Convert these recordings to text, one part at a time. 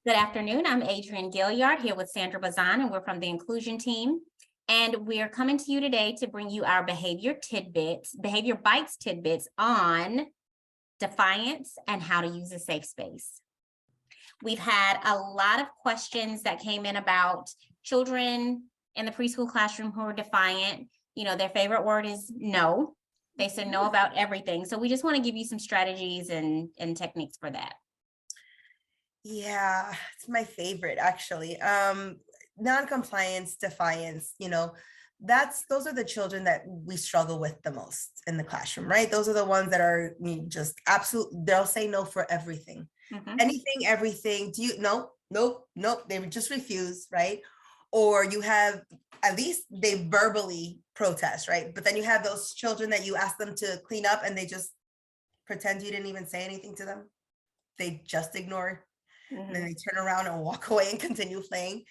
Good afternoon. I'm Adrienne Gilliard here with Sandra Bazan, and we're from the inclusion team. And we're coming to you today to bring you our behavior bites tidbits on defiance and how to use a safe space. We've had a lot of questions that came in about children in the preschool classroom who are defiant. You know, their favorite word is no. They say no about everything. So we just want to give you some strategies and techniques for that. Yeah, it's my favorite actually. Non-compliance, defiance, those are the children that we struggle with the most in the classroom, right? Those are the ones that are just absolute, they'll say no for everything. Anything, everything. Do you nope, they would just refuse, right? Or you have, at least they verbally protest, right? But then you have those children that you ask them to clean up and they just pretend you didn't even say anything to them. They just ignore. And then they turn around and walk away and continue playing.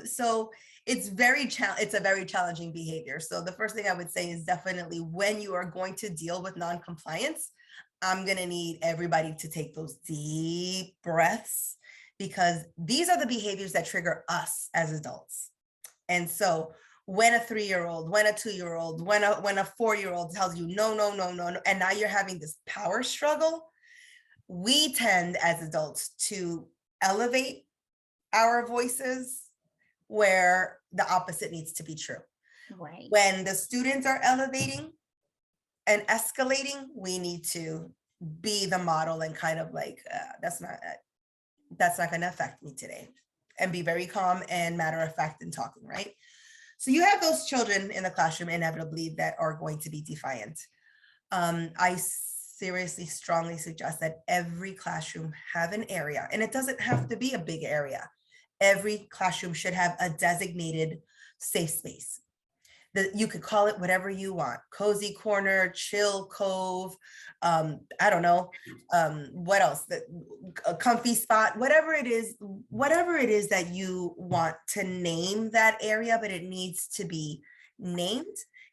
So it's a very challenging behavior. So the first thing I would say is definitely when you are going to deal with non-compliance, I'm going to need everybody to take those deep breaths, because these are the behaviors that trigger us as adults. And so when a 3-year-old, when a 2-year-old, when a 4-year-old tells you no, no, no, no, no, and now you're having this power struggle, we tend as adults to elevate our voices where the opposite needs to be true. Right. When the students are elevating and escalating, we need to be the model and kind of like, that's not going to affect me today, and be very calm and matter of fact in talking, right? So you have those children in the classroom inevitably that are going to be defiant. I seriously strongly suggest that every classroom have an area, and it doesn't have to be a big area. Every classroom should have a designated safe space. That you could call it whatever you want: cozy corner, chill cove, I don't know, what else, a comfy spot, whatever it is that you want to name that area, but it needs to be named,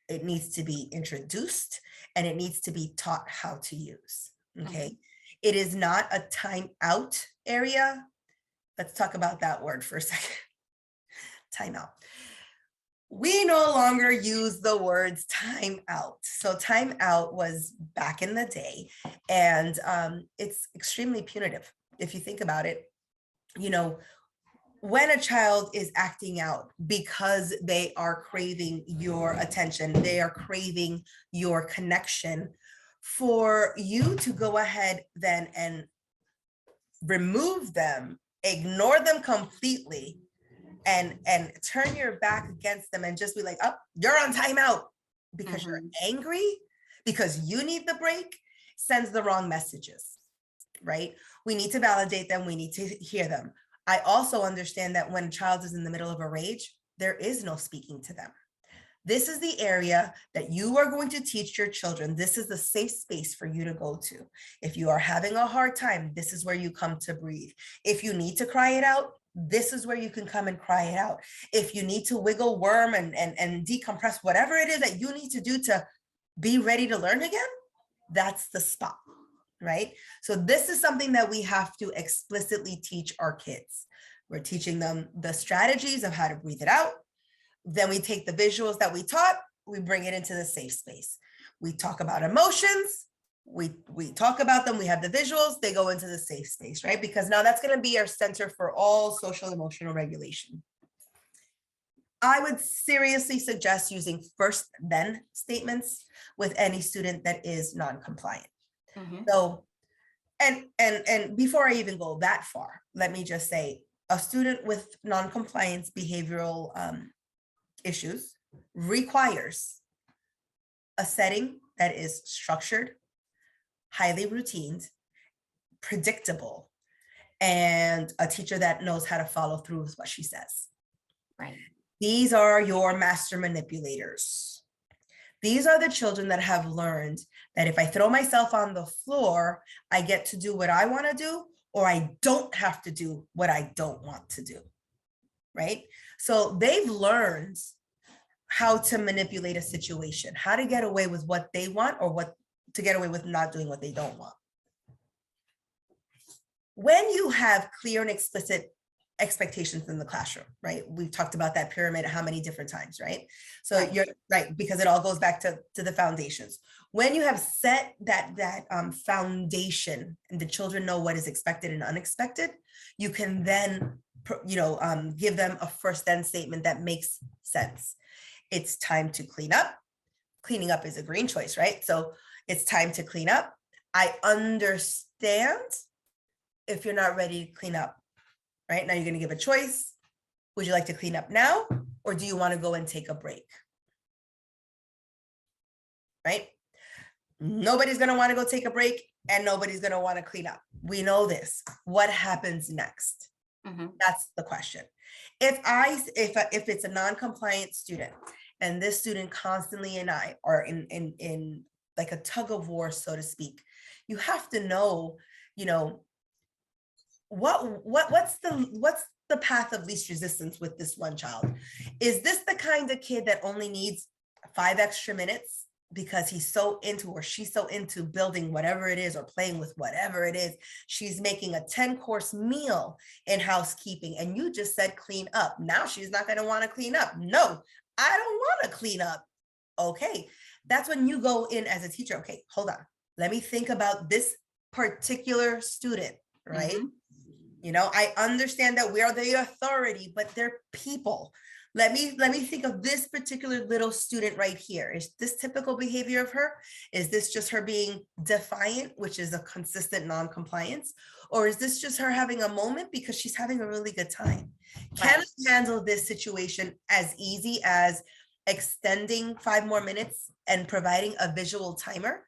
it needs to be introduced, and it needs to be taught how to use. Okay. It is not a timeout area. Let's talk about that word for a second. Timeout. We no longer use the words timeout. So timeout was back in the day, and it's extremely punitive. If you think about it, when a child is acting out because they are craving your attention, they are craving your connection, for you to go ahead then and remove them, ignore them completely, and turn your back against them and just be like, oh, you're on timeout because you're angry, because you need the break, sends the wrong messages, right? We need to validate them. We need to hear them. I also understand that when a child is in the middle of a rage, there is no speaking to them. This is the area that you are going to teach your children. This is the safe space for you to go to. If you are having a hard time, this is where you come to breathe. If you need to cry it out, this is where you can come and cry it out. If you need to wiggle, worm, and decompress, whatever it is that you need to do to be ready to learn again, that's the spot, right? So this is something that we have to explicitly teach our kids. We're teaching them the strategies of how to breathe it out. Then we take the visuals that we taught, we bring it into the safe space. We talk about emotions, we talk about them, we have the visuals, they go into the safe space, right? Because now that's going to be our center for all social emotional regulation. I would seriously suggest using first then statements with any student that is non-compliant. So, and before I even go that far, let me just say, a student with non-compliance behavioral issues requires a setting that is structured, highly routined, predictable, and a teacher that knows how to follow through with what she says. Right. These are your master manipulators. These are the children that have learned that if I throw myself on the floor, I get to do what I want to do, or I don't have to do what I don't want to do, right? So they've learned how to manipulate a situation, how to get away with what they want, or what to get away with not doing what they don't want. when you have clear and explicit expectations in the classroom, right? We've talked about that pyramid how many different times, right? So Right. you're right, because it all goes back to the foundations. When you have set that foundation and the children know what is expected and unexpected, you can then give them a first then statement that makes sense. It's time to clean up. Cleaning up is a green choice, right? So it's time to clean up. I understand if you're not ready to clean up. Right now, you're going to give a choice. Would you like to clean up now, or do you want to go and take a break? Right? Nobody's going to want to go take a break, and nobody's going to want to clean up. We know this. What happens next? That's the question. If it's a non-compliant student, and this student constantly and I are in like a tug of war, so to speak, you have to know, what's the path of least resistance with this one child? Is this the kind of kid that only needs 5 extra minutes because he's so into, or she's so into building whatever it is or playing with whatever it is? She's making a 10-course meal in housekeeping, and you just said clean up. Now she's not going to want to clean up. No, I don't want to clean up. Okay, that's when you go in as a teacher. Okay, hold on. Let me think about this particular student, right? I understand that we are the authority, but they're people. Let me think of this particular little student right here. Is this typical behavior of her? Is this just her being defiant, which is a consistent non-compliance? Or is this just her having a moment because she's having a really good time? Can I handle this situation as easy as extending 5 more minutes and providing a visual timer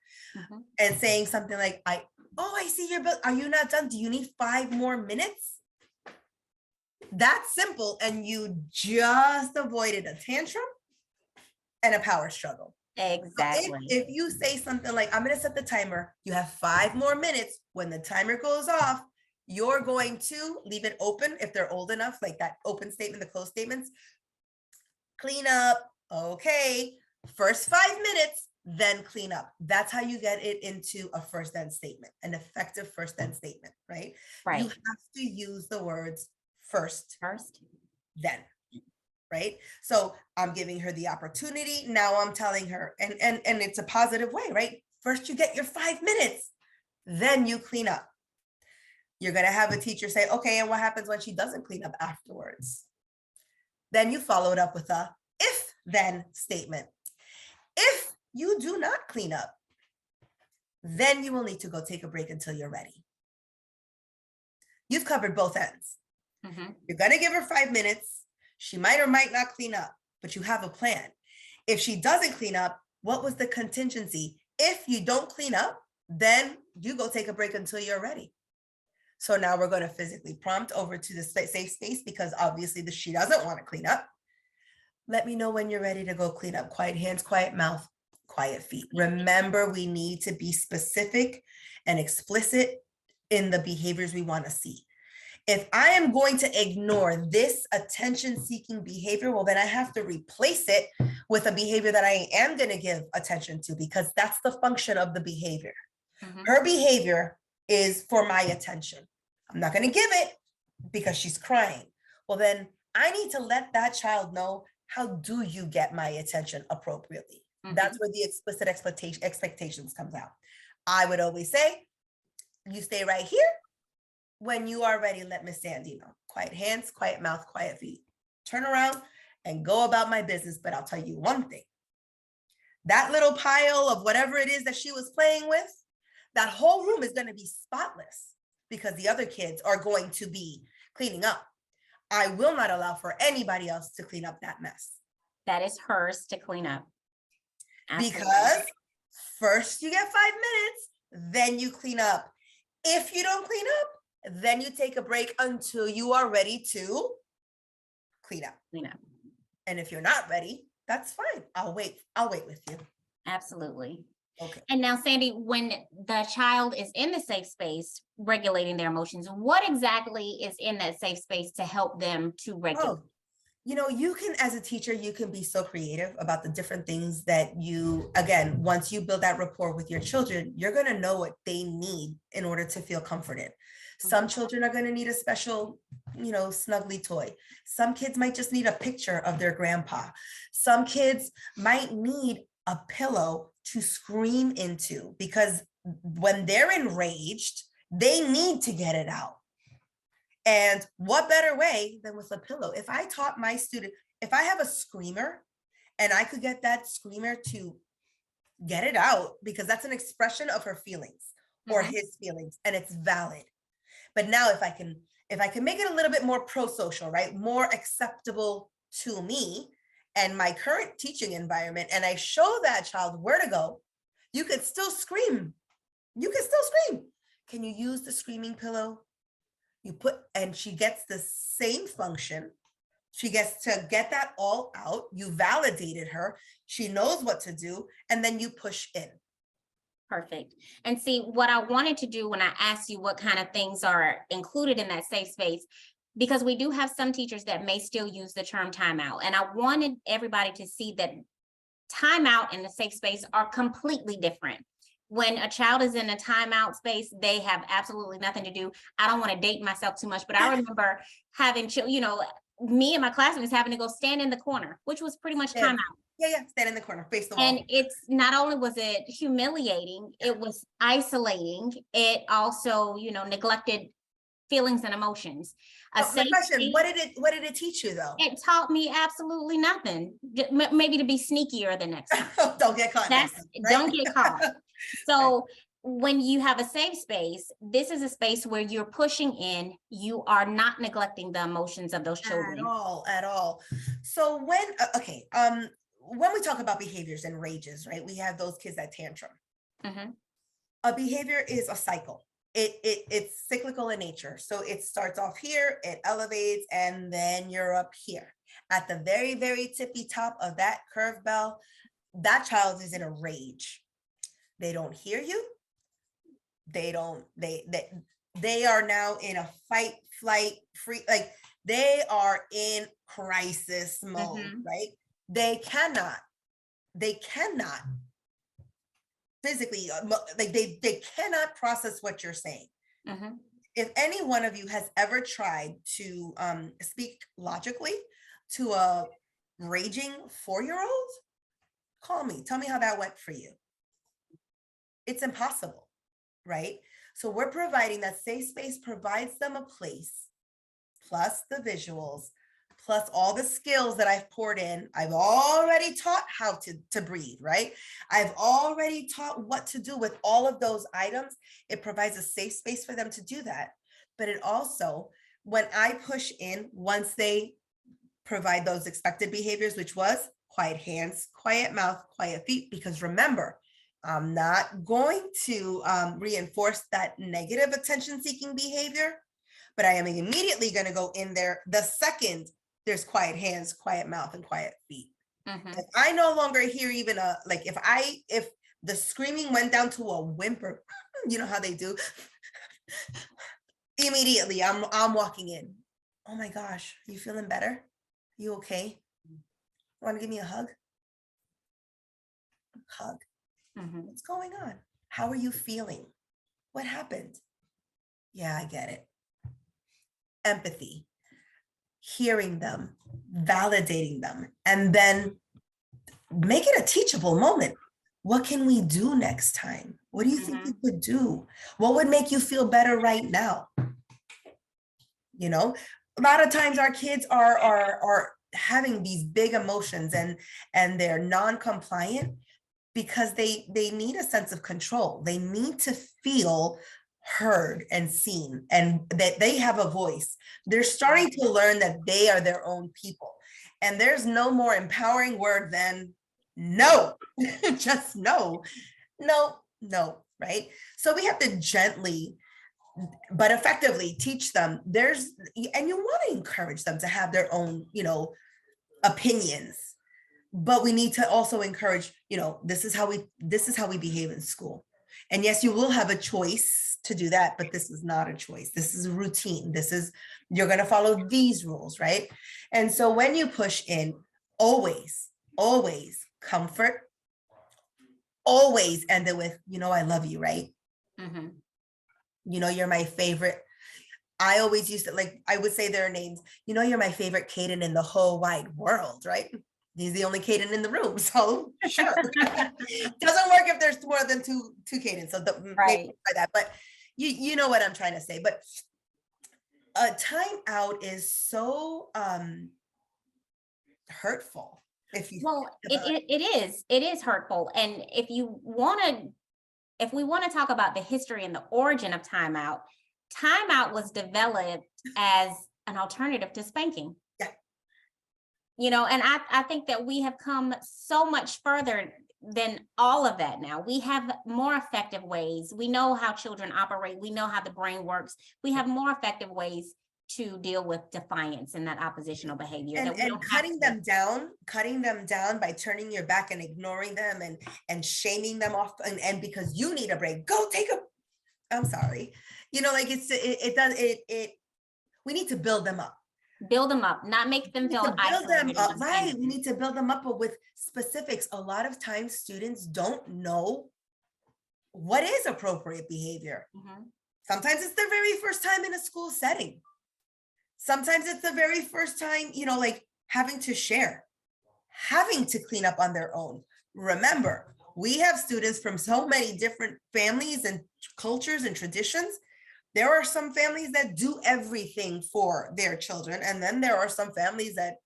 and saying something like, I see your bill. Are you not done? Do you need 5 more minutes? That's simple. And you just avoided a tantrum and a power struggle. Exactly. So if you say something like, I'm going to set the timer, you have 5 more minutes. When the timer goes off, you're going to leave it open if they're old enough, like that open statement, the closed statements. Clean up. Okay. First 5 minutes. Then clean up. That's how you get it into a first then statement, an effective first then statement, right? Right. You have to use the words first, then, right? So I'm giving her the opportunity. Now I'm telling her, and it's a positive way, right? First you get your 5 minutes, then you clean up. You're going to have a teacher say, okay, and what happens when she doesn't clean up afterwards? Then you follow it up with a if then statement. If you do not clean up, then you will need to go take a break until you're ready. You've covered both ends. You're going to give her 5 minutes. She might or might not clean up, but you have a plan. If she doesn't clean up, what was the contingency? If you don't clean up, then you go take a break until you're ready. So now we're going to physically prompt over to the safe space, because obviously she doesn't want to clean up. Let me know when you're ready to go clean up. Quiet hands, quiet mouth, quiet feet. Remember, we need to be specific and explicit in the behaviors we want to see. If I am going to ignore this attention-seeking behavior, well, then I have to replace it with a behavior that I am going to give attention to, because that's the function of the behavior. Her behavior is for my attention. I'm not going to give it because she's crying. Well, then I need to let that child know, how do you get my attention appropriately? That's where the explicit expectations comes out. I would always say, you stay right here. When you are ready, let Miss Sandy know. Quiet hands, quiet mouth, quiet feet. Turn around and go about my business. But I'll tell you one thing. That little pile of whatever it is that she was playing with, that whole room is going to be spotless because the other kids are going to be cleaning up. I will not allow for anybody else to clean up that mess. That is hers to clean up. Absolutely. Because first you get 5 minutes, then you clean up. If you don't clean up, then you take a break until you are ready to clean up. And if you're not ready, that's fine. I'll wait with you. Absolutely. Okay. And now, Sandy, when the child is in the safe space, regulating their emotions, what exactly is in that safe space to help them to regulate? You can, as a teacher, you can be so creative about the different things that you, again, once you build that rapport with your children, you're going to know what they need in order to feel comforted. Some children are going to need a special, snuggly toy. Some kids might just need a picture of their grandpa. Some kids might need a pillow to scream into, because when they're enraged, they need to get it out. And what better way than with a pillow? If I taught my student, if I have a screamer and I could get that screamer to get it out, because that's an expression of her feelings or his feelings, and it's valid. But now if I can make it a little bit more pro-social, right? More acceptable to me and my current teaching environment, and I show that child where to go, you could still scream. You can still scream. Can you use the screaming pillow? And she gets the same function. She gets to get that all out. You validated her. She knows what to do. And then you push in. Perfect. And see, what I wanted to do when I asked you what kind of things are included in that safe space, because we do have some teachers that may still use the term timeout. And I wanted everybody to see that timeout and the safe space are completely different. When a child is in a timeout space, they have absolutely nothing to do. I don't want to date myself too much, but I remember having, me and my classmates having to go stand in the corner, which was pretty much timeout. Yeah, stand in the corner, face the wall. And it's not only was it humiliating, it was isolating. It also, neglected feelings and emotions. My question, what did it teach you though? It taught me absolutely nothing. Maybe to be sneakier the next time. Don't get caught. Don't get caught. So when you have a safe space, this is a space where you're pushing in, you are not neglecting the emotions of those children. At all. So when we talk about behaviors and rages, right? We have those kids that tantrum. A behavior is a cycle. It's cyclical in nature. So it starts off here, it elevates, and then you're up here. At the very, very tippy top of that curve bell, that child is in a rage. They don't hear you. They are now in a fight, flight, free, like they are in crisis mode, right? They cannot physically, like they cannot process what you're saying. If any one of you has ever tried to speak logically to a raging 4-year-old, call me, tell me how that went for you. It's impossible, right? So we're providing that safe space, provides them a place, plus the visuals, plus all the skills that I've poured in. I've already taught how to breathe, right? I've already taught what to do with all of those items. It provides a safe space for them to do that. But it also, when I push in, once they provide those expected behaviors, which was quiet hands, quiet mouth, quiet feet, because remember, I'm not going to reinforce that negative attention-seeking behavior, but I am immediately going to go in there the second there's quiet hands, quiet mouth, and quiet feet. If I no longer hear even if the screaming went down to a whimper, you know how they do, immediately I'm walking in. Oh my gosh, are you feeling better? You okay? Want to give me a hug? Hug. What's going on? How are you feeling? What happened? Yeah, I get it. Empathy, hearing them, validating them, and then make it a teachable moment. What can we do next time? What do you think we could do? What would make you feel better right now? A lot of times our kids are having these big emotions and they're non-compliant because they need a sense of control. They need to feel heard and seen, and that they have a voice. They're starting to learn that they are their own people. And there's no more empowering word than no. Just no, right? So we have to gently but effectively teach them and you want to encourage them to have their own, opinions. But we need to also encourage, this is how we behave in school. And yes, you will have a choice to do that, but this is not a choice. This is a routine. You're going to follow these rules, right? And so when you push in, always comfort, always end it with, I love you, right? Mhm. You're my favorite. I always used to, I would say their names, you're my favorite Caden in the whole wide world, right? He's the only Caden in the room, so sure. Doesn't work if there's more than two Cadens, so Right. maybe try that, but you know what I'm trying to say. But a timeout is so hurtful. Well, it is hurtful. And if we want to talk about the history and the origin of timeout was developed as an alternative to spanking. Yeah. And I think that we have come so much further than all of that now. We have more effective ways. We know how children operate. We know how the brain works. We have more effective ways to deal with defiance and that oppositional behavior. And cutting them down by turning your back and ignoring them and shaming them off, and because you need a break, go take a, I'm sorry. We need to build them up. Not make them feel isolated. Right. We need to build them up with specifics. A lot of times students don't know what is appropriate behavior. Mm-hmm. Sometimes it's their very first time in a school setting. Sometimes it's the very first time, having to share, having to clean up on their own. Remember, we have students from so many different families and cultures and traditions. There are some families that do everything for their children. And then there are some families that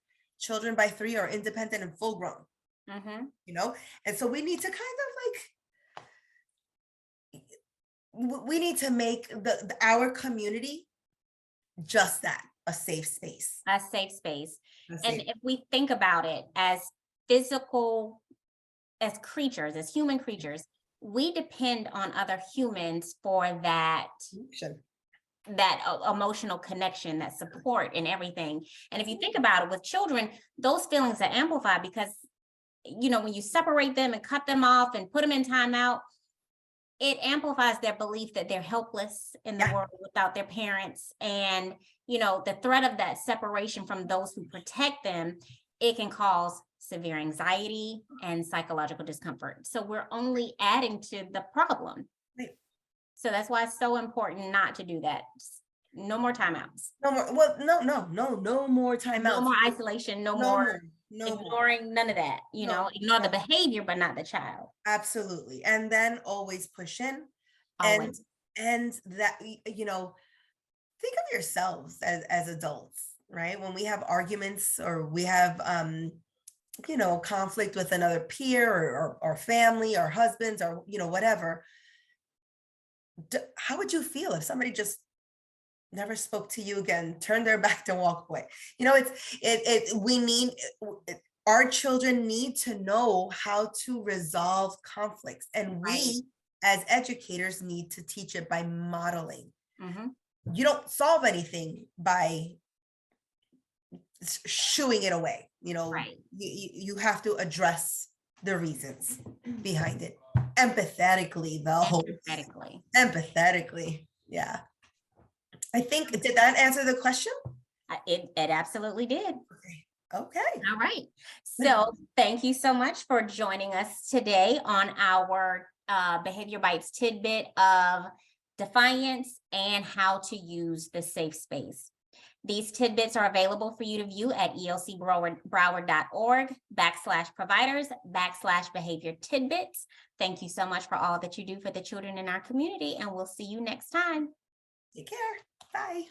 children by 3 are independent and full grown, and so we need to we need to make our community just that, a safe space. And if we think about it as human creatures, we depend on other humans for that emotional connection, that support and everything. And if you think about it with children, those feelings are amplified because, when you separate them and cut them off and put them in timeout, it amplifies their belief that they're helpless in the world without their parents. And, the threat of that separation from those who protect them, it can cause severe anxiety and psychological discomfort. So we're only adding to the problem. Right. So that's why it's so important not to do that. No more timeouts. No more. Well, no more timeouts. No more isolation. No more ignoring none of that. Ignore the behavior, but not the child. Absolutely. And then always push in. Always. And that, think of yourselves as adults, right? When we have arguments or we have, conflict with another peer or family or husbands or, whatever. How would you feel if somebody just never spoke to you again, turned their back to walk away? Our children need to know how to resolve conflicts, and we as educators need to teach it by modeling. Mm-hmm. You don't solve anything by shooing it away. You have to address the reasons behind it empathetically. Empathetically. Yeah. I think, did that answer the question? It absolutely did. Okay. All right. So thank you so much for joining us today on our Behavior Bites tidbit of defiance and how to use the safe space. These tidbits are available for you to view at elcbroward.org/providers/behavior tidbits. Thank you so much for all that you do for the children in our community, and we'll see you next time. Take care. Bye.